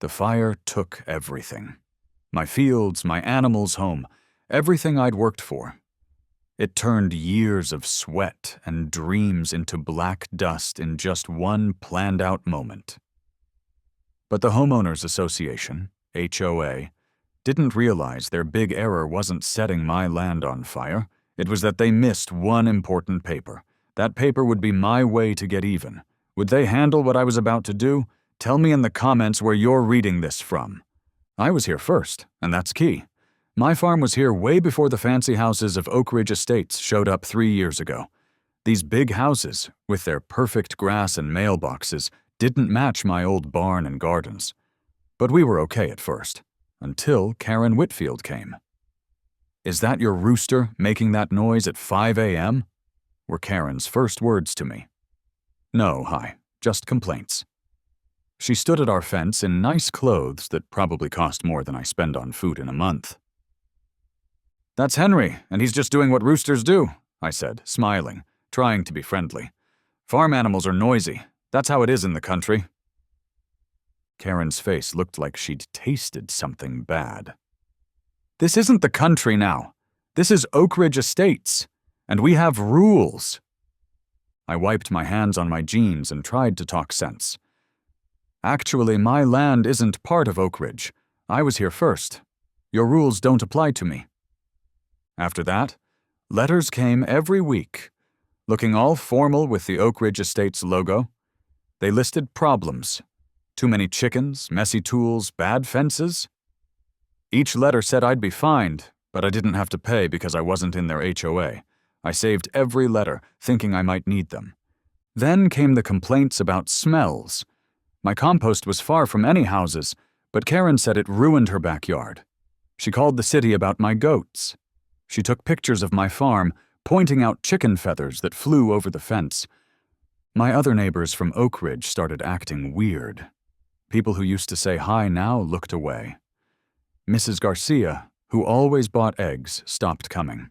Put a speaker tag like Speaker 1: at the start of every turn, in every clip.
Speaker 1: The fire took everything. My fields, my animals' home, everything I'd worked for. It turned years of sweat and dreams into black dust in just one planned-out moment. But the Homeowners Association, HOA, didn't realize their big error wasn't setting my land on fire. It was that they missed one important paper. That paper would be my way to get even. Would they handle what I was about to do? Tell me in the comments where you're reading this from. I was here first, and that's key. My farm was here way before the fancy houses of Oak Ridge Estates showed up 3 years ago. These big houses, with their perfect grass and mailboxes, didn't match my old barn and gardens. But we were okay at first, until Karen Whitfield came. "Is that your rooster making that noise at 5 a.m.?" were Karen's first words to me. No, hi, just complaints. She stood at our fence in nice clothes that probably cost more than I spend on food in a month. "That's Henry, and he's just doing what roosters do," I said, smiling, trying to be friendly. "Farm animals are noisy. That's how it is in the country." Karen's face looked like she'd tasted something bad. "This isn't the country now. This is Oak Ridge Estates, and we have rules." I wiped my hands on my jeans and tried to talk sense. "Actually, my land isn't part of Oak Ridge. I was here first. Your rules don't apply to me." After that, letters came every week, looking all formal with the Oak Ridge Estates logo. They listed problems. Too many chickens, messy tools, bad fences. Each letter said I'd be fined, but I didn't have to pay because I wasn't in their HOA. I saved every letter, thinking I might need them. Then came the complaints about smells. My compost was far from any houses, but Karen said it ruined her backyard. She called the city about my goats. She took pictures of my farm, pointing out chicken feathers that flew over the fence. My other neighbors from Oak Ridge started acting weird. People who used to say hi now looked away. Mrs. Garcia, who always bought eggs, stopped coming.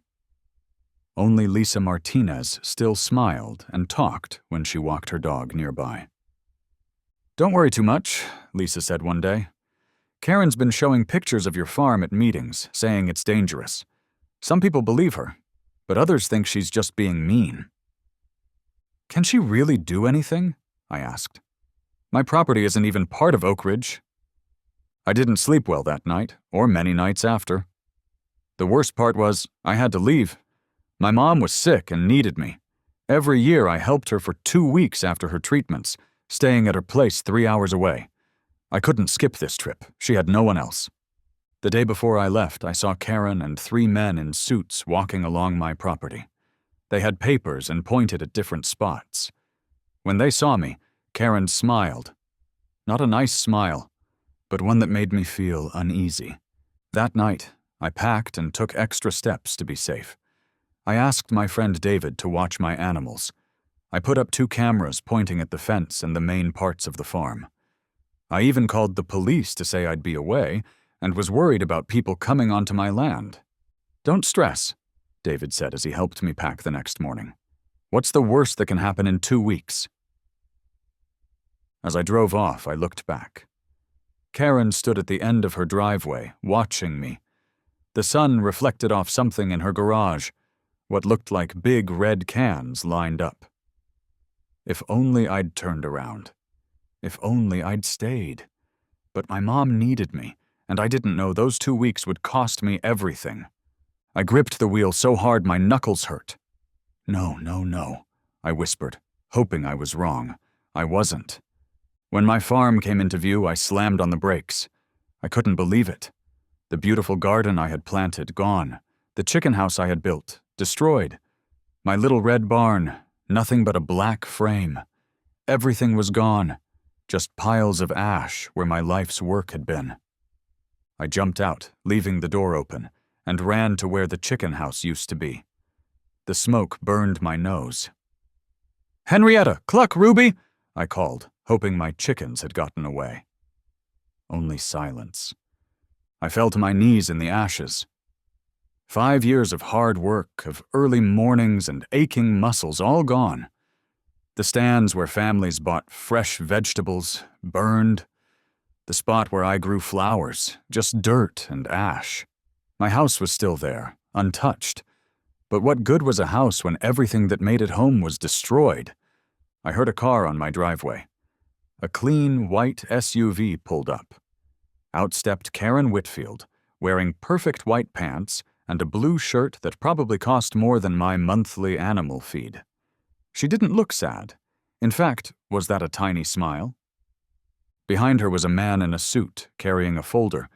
Speaker 1: Only Lisa Martinez still smiled and talked when she walked her dog nearby. "Don't worry too much," Lisa said one day. "Karen's been showing pictures of your farm at meetings, saying it's dangerous. Some people believe her, but others think she's just being mean." "Can she really do anything?" I asked. "My property isn't even part of Oak Ridge." I didn't sleep well that night, or many nights after. The worst part was, I had to leave. My mom was sick and needed me. Every year I helped her for 2 weeks after her treatments, staying at her place 3 hours away. I couldn't skip this trip. She had no one else. The day before I left, I saw Karen and 3 men in suits walking along my property. They had papers and pointed at different spots. When they saw me, Karen smiled. Not a nice smile, but one that made me feel uneasy. That night, I packed and took extra steps to be safe. I asked my friend David to watch my animals. I put up 2 cameras pointing at the fence and the main parts of the farm. I even called the police to say I'd be away and was worried about people coming onto my land. "Don't stress," David said as he helped me pack the next morning. "What's the worst that can happen in 2 weeks?" As I drove off, I looked back. Karen stood at the end of her driveway, watching me. The sun reflected off something in her garage, what looked like big red cans lined up. If only I'd turned around. If only I'd stayed. But my mom needed me, and I didn't know those 2 weeks would cost me everything. I gripped the wheel so hard my knuckles hurt. "No, no, no," I whispered, hoping I was wrong. I wasn't. When my farm came into view, I slammed on the brakes. I couldn't believe it. The beautiful garden I had planted, gone. The chicken house I had built, destroyed. My little red barn, nothing but a black frame. Everything was gone, just piles of ash where my life's work had been. I jumped out, leaving the door open, and ran to where the chicken house used to be. The smoke burned my nose. "Henrietta, cluck, Ruby!" I called, hoping my chickens had gotten away. Only silence. I fell to my knees in the ashes. 5 years of hard work, of early mornings and aching muscles, all gone. The stands where families bought fresh vegetables, burned. The spot where I grew flowers, just dirt and ash. My house was still there, untouched. But what good was a house when everything that made it home was destroyed? I heard a car on my driveway. A clean, white SUV pulled up. Out stepped Karen Whitfield, wearing perfect white pants and a blue shirt that probably cost more than my monthly animal feed. She didn't look sad. In fact, was that a tiny smile? Behind her was a man in a suit, carrying a folder.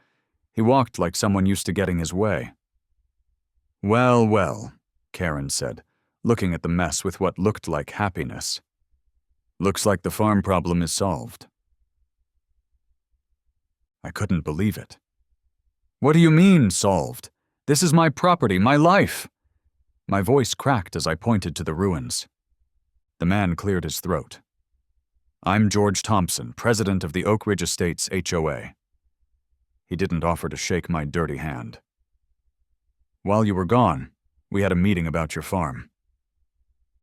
Speaker 1: He walked like someone used to getting his way. "Well, well," Karen said, looking at the mess with what looked like happiness. "Looks like the farm problem is solved." I couldn't believe it. "What do you mean, solved? This is my property, my life." My voice cracked as I pointed to the ruins. The man cleared his throat. "I'm George Thompson, president of the Oak Ridge Estates HOA. He didn't offer to shake my dirty hand. "While you were gone, we had a meeting about your farm."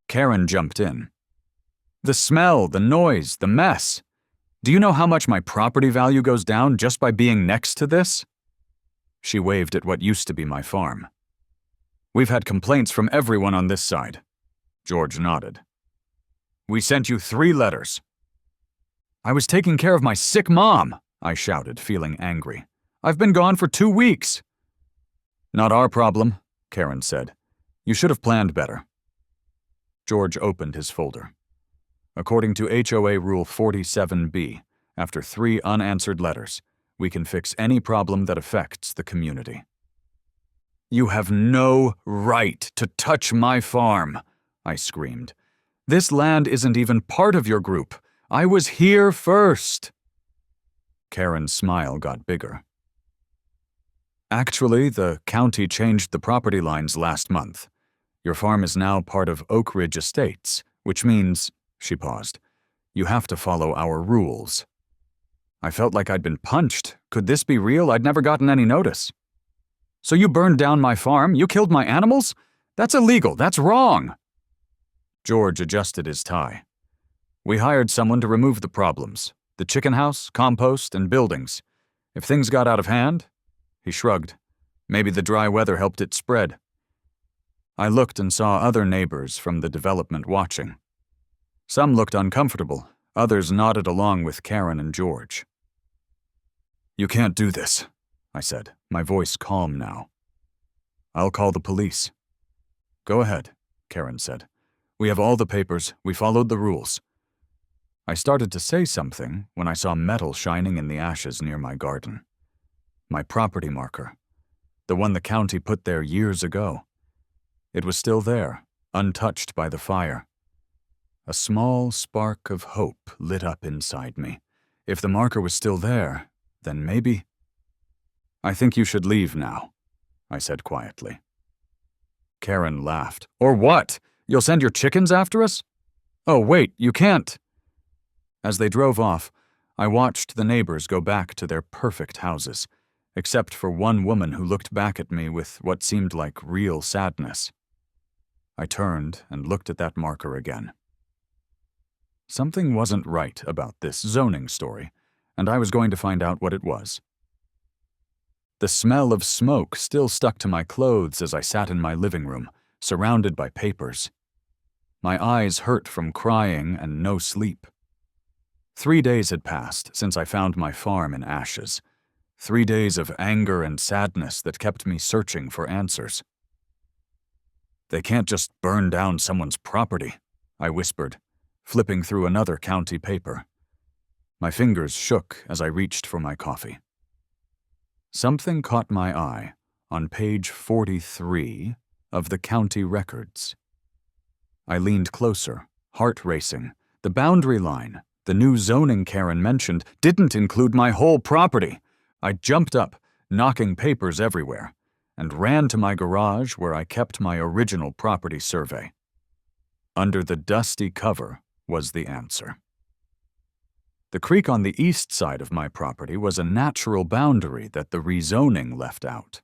Speaker 1: Karen jumped in. "The smell, the noise, the mess. Do you know how much my property value goes down just by being next to this?" She waved at what used to be my farm. "We've had complaints from everyone on this side." George nodded. "We sent you 3 letters." "I was taking care of my sick mom," I shouted, feeling angry. "I've been gone for 2 weeks." "Not our problem," Karen said. "You should have planned better." George opened his folder. According to HOA Rule 47B, after 3 unanswered letters, we can fix any problem that affects the community. "You have no right to touch my farm," I screamed. "This land isn't even part of your group. I was here first." Karen's smile got bigger. "Actually, the county changed the property lines last month. Your farm is now part of Oak Ridge Estates, which means," she paused, "you have to follow our rules." I felt like I'd been punched. Could this be real? I'd never gotten any notice. "So you burned down my farm? You killed my animals? That's illegal. That's wrong." George adjusted his tie. "We hired someone to remove the problems. The chicken house, compost, and buildings. If things got out of hand," he shrugged, "maybe the dry weather helped it spread." I looked and saw other neighbors from the development watching. Some looked uncomfortable. Others nodded along with Karen and George. "You can't do this," I said, my voice calm now. "I'll call the police." "Go ahead," Karen said. "We have all the papers. We followed the rules." I started to say something when I saw metal shining in the ashes near my garden. My property marker. The one the county put there years ago. It was still there, untouched by the fire. A small spark of hope lit up inside me. If the marker was still there, then maybe... "I think you should leave now," I said quietly. Karen laughed. "Or what? You'll send your chickens after us? Oh, wait, you can't." As they drove off, I watched the neighbors go back to their perfect houses, except for one woman who looked back at me with what seemed like real sadness. I turned and looked at that marker again. Something wasn't right about this zoning story, and I was going to find out what it was. The smell of smoke still stuck to my clothes as I sat in my living room, surrounded by papers. My eyes hurt from crying and no sleep. 3 days had passed since I found my farm in ashes. 3 days of anger and sadness that kept me searching for answers. "They can't just burn down someone's property," I whispered, flipping through another county paper. My fingers shook as I reached for my coffee. Something caught my eye on page 43 of the county records. I leaned closer, heart racing. The boundary line, the new zoning Karen mentioned, didn't include my whole property. I jumped up, knocking papers everywhere, and ran to my garage where I kept my original property survey. Under the dusty cover was the answer. The creek on the east side of my property was a natural boundary that the rezoning left out.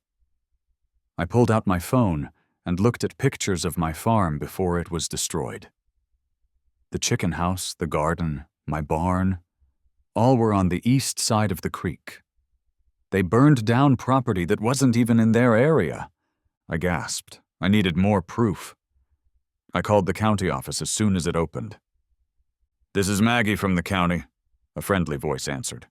Speaker 1: I pulled out my phone and looked at pictures of my farm before it was destroyed. The chicken house, the garden, my barn. All were on the east side of the creek. They burned down property that wasn't even in their area. I gasped. I needed more proof. I called the county office as soon as it opened. "This is Maggie from the county," a friendly voice answered.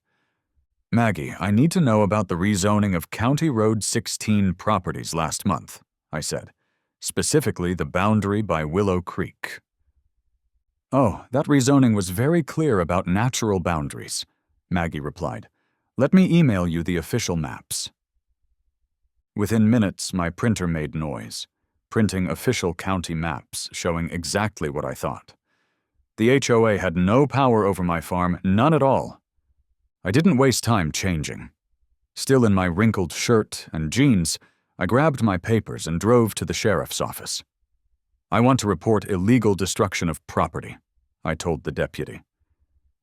Speaker 1: "Maggie, I need to know about the rezoning of County Road 16 properties last month," I said, "specifically the boundary by Willow Creek." "Oh, that rezoning was very clear about natural boundaries," Maggie replied. "Let me email you the official maps." Within minutes, my printer made noise, printing official county maps showing exactly what I thought. The HOA had no power over my farm, none at all. I didn't waste time changing. Still in my wrinkled shirt and jeans, I grabbed my papers and drove to the sheriff's office. "I want to report illegal destruction of property," I told the deputy.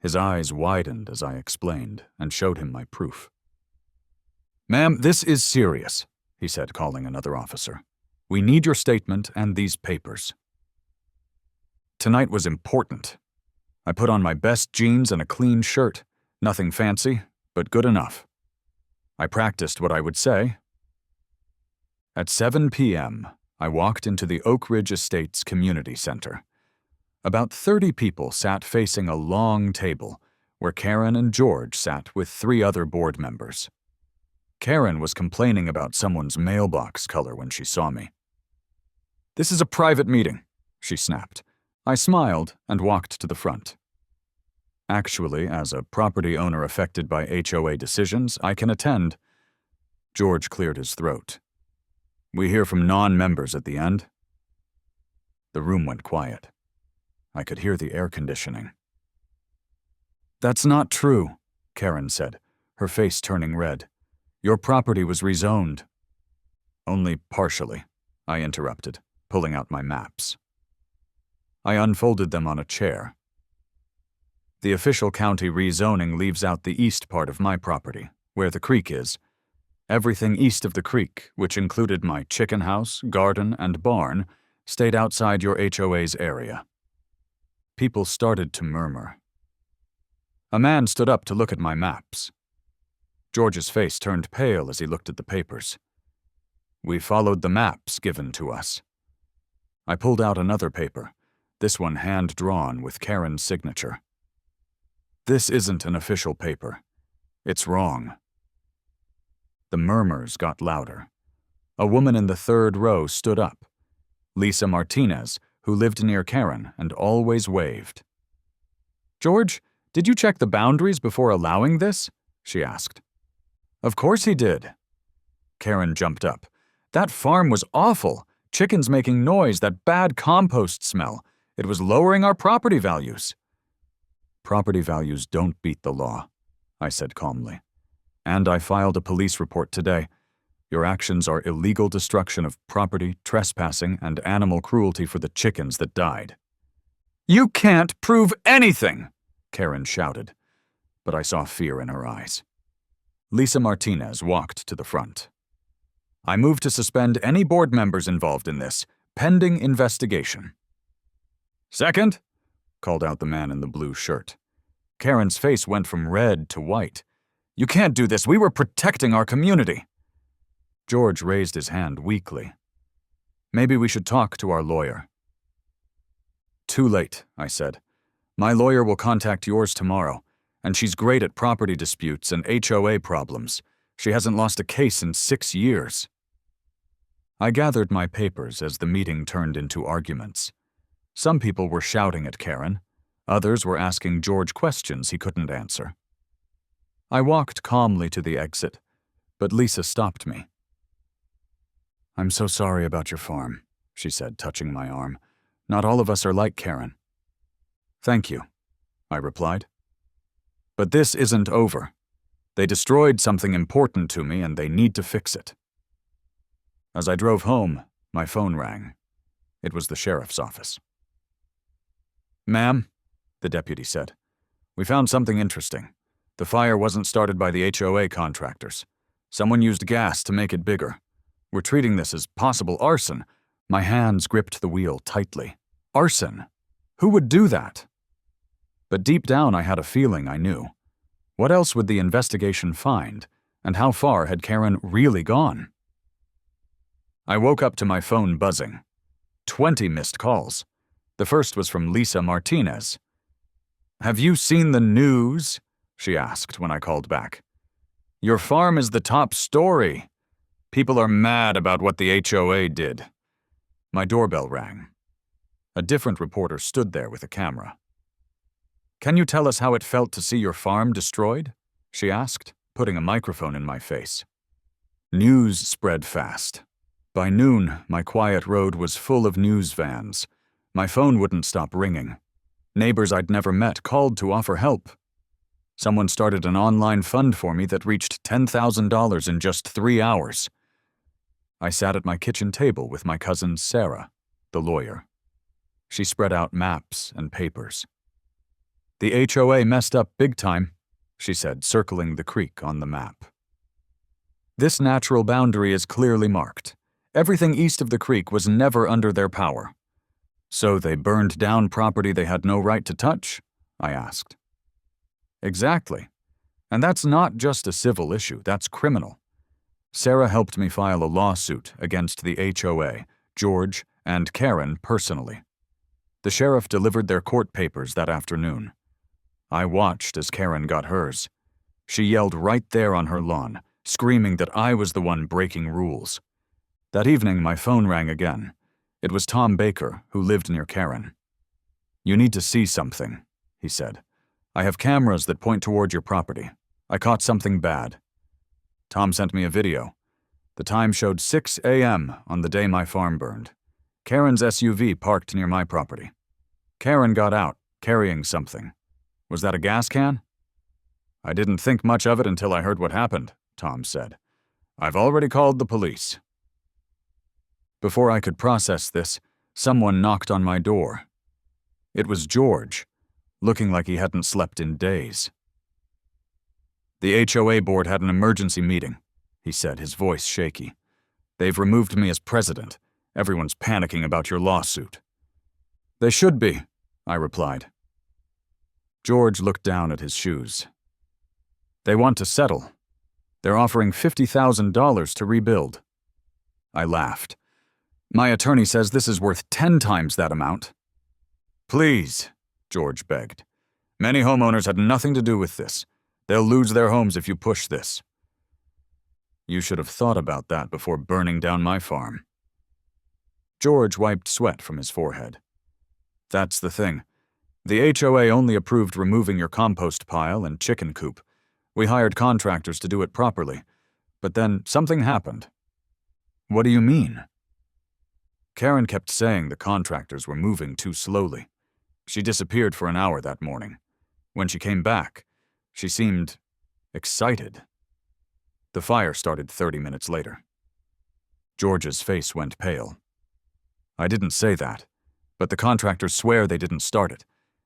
Speaker 1: His eyes widened as I explained and showed him my proof. "Ma'am, this is serious," he said, calling another officer. "We need your statement and these papers." Tonight was important. I put on my best jeans and a clean shirt. Nothing fancy, but good enough. I practiced what I would say. At 7 p.m., I walked into the Oak Ridge Estates Community Center. About 30 people sat facing a long table, where Karen and George sat with 3 other board members. Karen was complaining about someone's mailbox color when she saw me. "This is a private meeting," she snapped. I smiled and walked to the front. Actually, as a property owner affected by HOA decisions, I can attend. George cleared his throat. "We hear from non-members at the end." The room went quiet. I could hear the air conditioning. "That's not true," Karen said, her face turning red. "Your property was rezoned." "Only partially," I interrupted, pulling out my maps. I unfolded them on a chair. The official county rezoning leaves out the east part of my property, where the creek is. Everything east of the creek, which included my chicken house, garden, and barn, stayed outside your HOA's area. People started to murmur. A man stood up to look at my maps. George's face turned pale as he looked at the papers. "We followed the maps given to us." I pulled out another paper, this one hand-drawn with Karen's signature. "This isn't an official paper. It's wrong." The murmurs got louder. A woman in the 3rd row stood up. Lisa Martinez, who lived near Karen and always waved. "George, did you check the boundaries before allowing this?" she asked. "Of course he did." Karen jumped up. "That farm was awful. Chickens making noise, that bad compost smell. It was lowering our property values." "Property values don't beat the law," I said calmly. "And I filed a police report today. Your actions are illegal destruction of property, trespassing, and animal cruelty for the chickens that died." "You can't prove anything!" Karen shouted, but I saw fear in her eyes. Lisa Martinez walked to the front. "I move to suspend any board members involved in this, pending investigation." "Second," called out the man in the blue shirt. Karen's face went from red to white. "You can't do this. We were protecting our community." George raised his hand weakly. "Maybe we should talk to our lawyer." "Too late," I said. "My lawyer will contact yours tomorrow, and she's great at property disputes and HOA problems. She hasn't lost a case in 6 years." I gathered my papers as the meeting turned into arguments. Some people were shouting at Karen. Others were asking George questions he couldn't answer. I walked calmly to the exit, but Lisa stopped me. "I'm so sorry about your farm," she said, touching my arm. "Not all of us are like Karen." "Thank you," I replied. "But this isn't over. They destroyed something important to me and they need to fix it." As I drove home, my phone rang. It was the sheriff's office. "Ma'am," the deputy said, "we found something interesting. The fire wasn't started by the HOA contractors. Someone used gas to make it bigger. We're treating this as possible arson." My hands gripped the wheel tightly. Arson? Who would do that? But deep down I had a feeling I knew. What else would the investigation find, and how far had Karen really gone? I woke up to my phone buzzing. 20 missed calls. The first was from Lisa Martinez. "Have you seen the news?" she asked when I called back. "Your farm is the top story. People are mad about what the HOA did." My doorbell rang. A different reporter stood there with a camera. "Can you tell us how it felt to see your farm destroyed?" she asked, putting a microphone in my face. News spread fast. By noon, my quiet road was full of news vans. My phone wouldn't stop ringing. Neighbors I'd never met called to offer help. Someone started an online fund for me that reached $10,000 in just 3 hours. I sat at my kitchen table with my cousin Sarah, the lawyer. She spread out maps and papers. "The HOA messed up big time," she said, circling the creek on the map. "This natural boundary is clearly marked. Everything east of the creek was never under their power." "So they burned down property they had no right to touch?" I asked. "Exactly. And that's not just a civil issue, that's criminal." Sarah helped me file a lawsuit against the HOA, George, and Karen personally. The sheriff delivered their court papers that afternoon. I watched as Karen got hers. She yelled right there on her lawn, screaming that I was the one breaking rules. That evening, my phone rang again. It was Tom Baker, who lived near Karen. "You need to see something," he said. "I have cameras that point toward your property. I caught something bad." Tom sent me a video. The time showed 6 a.m. on the day my farm burned. Karen's SUV parked near my property. Karen got out, carrying something. "Was that a gas can?" "I didn't think much of it until I heard what happened," Tom said. "I've already called the police." Before I could process this, someone knocked on my door. It was George, looking like he hadn't slept in days. "The HOA board had an emergency meeting," he said, his voice shaky. "They've removed me as president. Everyone's panicking about your lawsuit." "They should be," I replied. George looked down at his shoes. "They want to settle. They're offering $50,000 to rebuild." I laughed. "My attorney says this is worth 10 times that amount." "Please," George begged. "Many homeowners had nothing to do with this. They'll lose their homes if you push this." "You should have thought about that before burning down my farm." George wiped sweat from his forehead. "That's the thing. The HOA only approved removing your compost pile and chicken coop. We hired contractors to do it properly. But then something happened." "What do you mean?" "Karen kept saying the contractors were moving too slowly. She disappeared for an hour that morning. When she came back, she seemed excited. The fire started 30 minutes later." George's face went pale. "I didn't say that, but the contractors swear they didn't start it,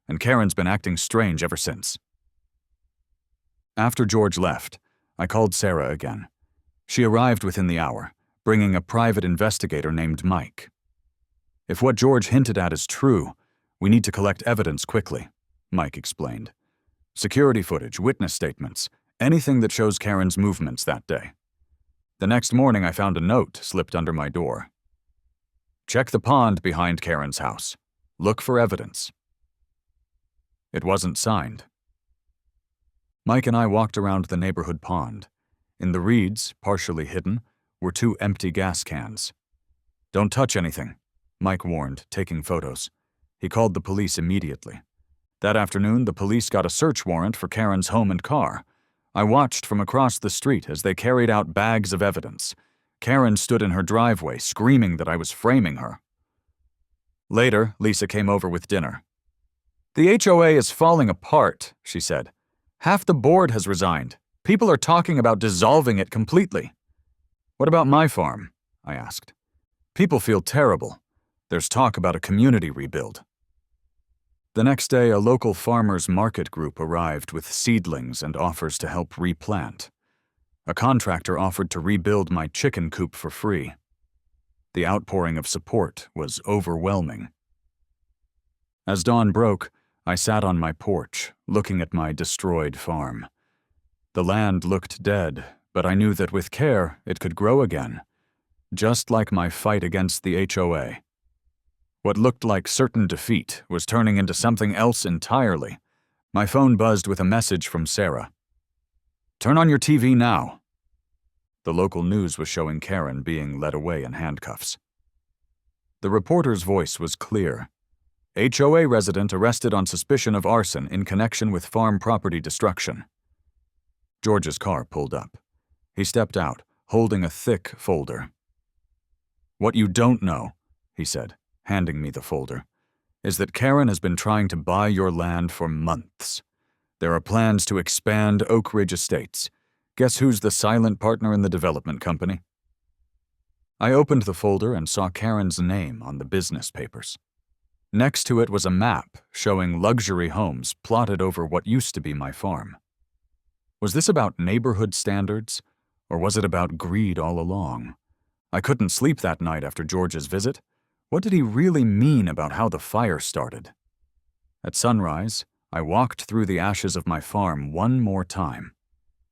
Speaker 1: and Karen's been acting strange ever since." After George left, I called Sarah again. She arrived within the hour, bringing a private investigator named Mike. "If what George hinted at is true, we need to collect evidence quickly," Mike explained. "Security footage, witness statements, anything that shows Karen's movements that day." The next morning, I found a note slipped under my door. "Check the pond behind Karen's house. Look for evidence." It wasn't signed. Mike and I walked around the neighborhood pond. In the reeds, partially hidden, were 2 empty gas cans. "Don't touch anything," Mike warned, taking photos. He called the police immediately. That afternoon, the police got a search warrant for Karen's home and car. I watched from across the street as they carried out bags of evidence. Karen stood in her driveway, screaming that I was framing her. Later, Lisa came over with dinner. "The HOA is falling apart," she said. "Half the board has resigned. People are talking about dissolving it completely." "What about my farm?" I asked. "People feel terrible. There's talk about a community rebuild." The next day, a local farmers market group arrived with seedlings and offers to help replant. A contractor offered to rebuild my chicken coop for free. The outpouring of support was overwhelming. As dawn broke, I sat on my porch, looking at my destroyed farm. The land looked dead, but I knew that with care, it could grow again, just like my fight against the HOA. What looked like certain defeat was turning into something else entirely. My phone buzzed with a message from Sarah. "Turn on your TV now." The local news was showing Karen being led away in handcuffs. The reporter's voice was clear. HOA resident arrested on suspicion of arson in connection with farm property destruction. George's car pulled up. He stepped out, holding a thick folder. "What you don't know," he said, handing me the folder, "is that Karen has been trying to buy your land for months. There are plans to expand Oak Ridge Estates. Guess who's the silent partner in the development company?" I opened the folder and saw Karen's name on the business papers. Next to it was a map showing luxury homes plotted over what used to be my farm. Was this about neighborhood standards, or was it about greed all along? I couldn't sleep that night after George's visit. What did he really mean about how the fire started? At sunrise, I walked through the ashes of my farm one more time,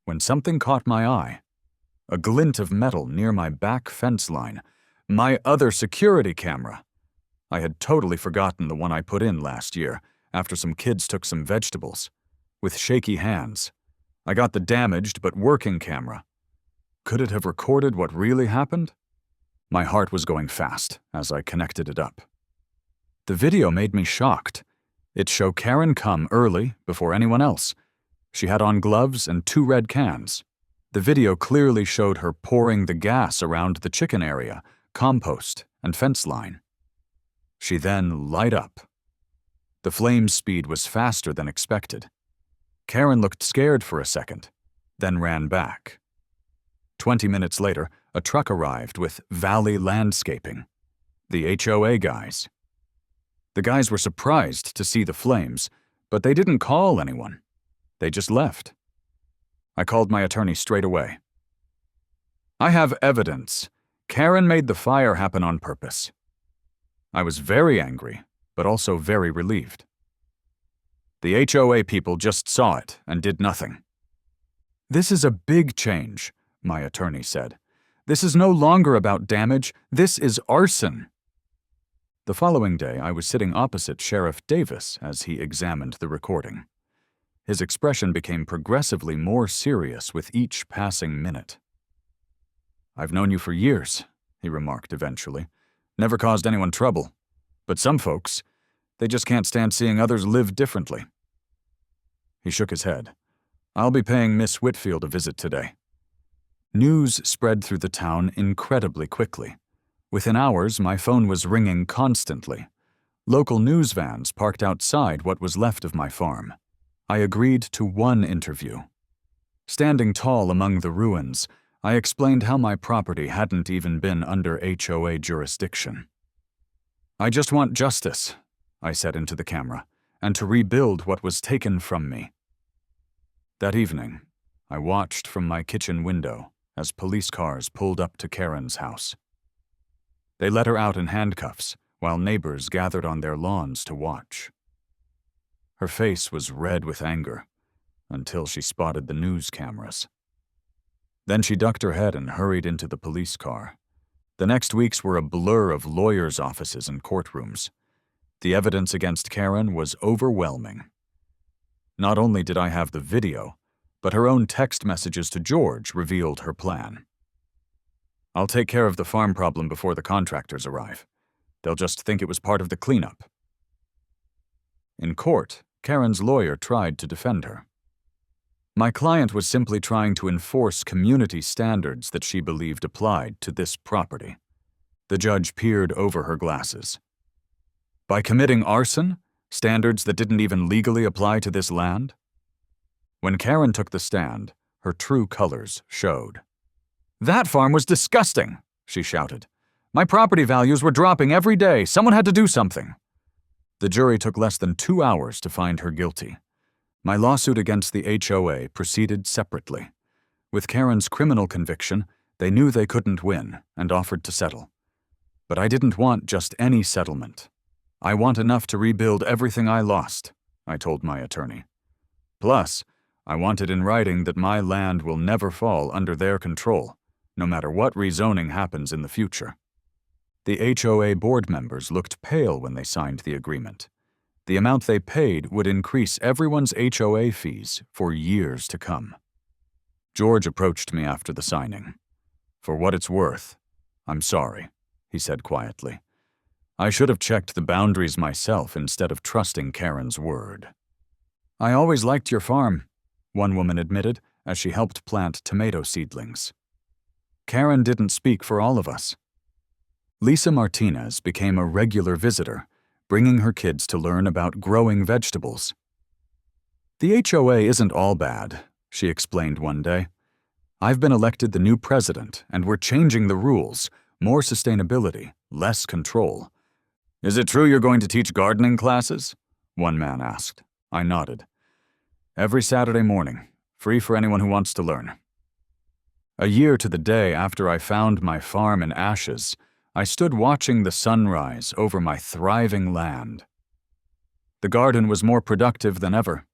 Speaker 1: when something caught my eye. A glint of metal near my back fence line. My other security camera. I had totally forgotten the one I put in last year, after some kids took some vegetables. With shaky hands, I got the damaged but working camera. Could it have recorded what really happened? My heart was going fast as I connected it up. The video made me shocked. It showed Karen come early, before anyone else. She had on gloves and 2 red cans. The video clearly showed her pouring the gas around the chicken area, compost, and fence line. She then light up. The flame speed was faster than expected. Karen looked scared for a second, then ran back. 20 minutes later, a truck arrived with Valley Landscaping, the HOA guys. The guys were surprised to see the flames, but they didn't call anyone. They just left. I called my attorney straight away. "I have evidence. Karen made the fire happen on purpose." I was very angry, but also very relieved. "The HOA people just saw it and did nothing." "This is a big change," my attorney said. "This is no longer about damage. This is arson." The following day, I was sitting opposite Sheriff Davis as he examined the recording. His expression became progressively more serious with each passing minute. "I've known you for years," he remarked eventually. "Never caused anyone trouble. But some folks, they just can't stand seeing others live differently." He shook his head. "I'll be paying Miss Whitfield a visit today." News spread through the town incredibly quickly. Within hours, my phone was ringing constantly. Local news vans parked outside what was left of my farm. I agreed to one interview. Standing tall among the ruins, I explained how my property hadn't even been under HOA jurisdiction. "I just want justice," I said into the camera, "and to rebuild what was taken from me." That evening, I watched from my kitchen window as police cars pulled up to Karen's house. They let her out in handcuffs while neighbors gathered on their lawns to watch. Her face was red with anger until she spotted the news cameras. Then she ducked her head and hurried into the police car. The next weeks were a blur of lawyers' offices and courtrooms. The evidence against Karen was overwhelming. Not only did I have the video, but her own text messages to George revealed her plan. "I'll take care of the farm problem before the contractors arrive. They'll just think it was part of the cleanup." In court, Karen's lawyer tried to defend her. My client was simply trying to enforce community standards that she believed applied to this property. The judge peered over her glasses. By committing arson, standards that didn't even legally apply to this land? When Karen took the stand, her true colors showed. "That farm was disgusting," she shouted. "My property values were dropping every day. Someone had to do something." The jury took less than 2 hours to find her guilty. My lawsuit against the HOA proceeded separately. With Karen's criminal conviction, they knew they couldn't win and offered to settle. But I didn't want just any settlement. I want enough to rebuild everything I lost, I told my attorney. Plus, I want it in writing that my land will never fall under their control, no matter what rezoning happens in the future. The HOA board members looked pale when they signed the agreement. The amount they paid would increase everyone's HOA fees for years to come. George approached me after the signing. "For what it's worth, I'm sorry," he said quietly. "I should have checked the boundaries myself instead of trusting Karen's word." "I always liked your farm," one woman admitted as she helped plant tomato seedlings. "Karen didn't speak for all of us." Lisa Martinez became a regular visitor, bringing her kids to learn about growing vegetables. "The HOA isn't all bad," she explained one day. "I've been elected the new president, and we're changing the rules. More sustainability, less control." "Is it true you're going to teach gardening classes?" one man asked. I nodded. "Every Saturday morning, free for anyone who wants to learn." A year to the day after I found my farm in ashes, I stood watching the sunrise over my thriving land. The garden was more productive than ever.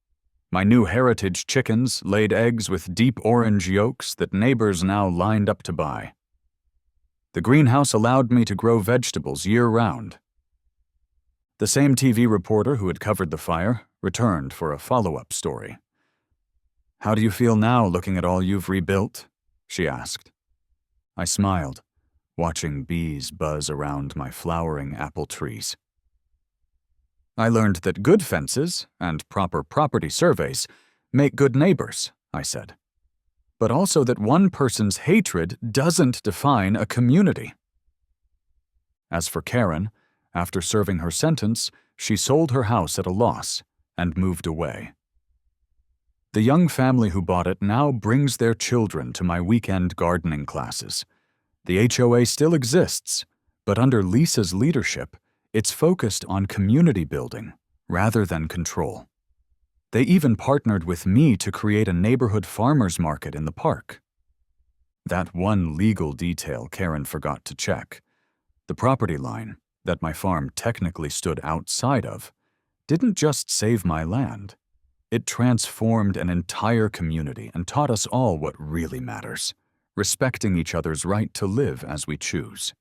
Speaker 1: My new heritage chickens laid eggs with deep orange yolks that neighbors now lined up to buy. The greenhouse allowed me to grow vegetables year-round. The same TV reporter who had covered the fire returned for a follow-up story. "How do you feel now looking at all you've rebuilt?" she asked. I smiled, watching bees buzz around my flowering apple trees. "I learned that good fences and proper property surveys make good neighbors," I said. "But also that one person's hatred doesn't define a community." As for Karen, after serving her sentence, she sold her house at a loss and moved away. The young family who bought it now brings their children to my weekend gardening classes. The HOA still exists, but under Lisa's leadership, it's focused on community building rather than control. They even partnered with me to create a neighborhood farmers market in the park. That one legal detail Karen forgot to check. The property line, that my farm technically stood outside of, didn't just save my land. It transformed an entire community and taught us all what really matters: respecting each other's right to live as we choose.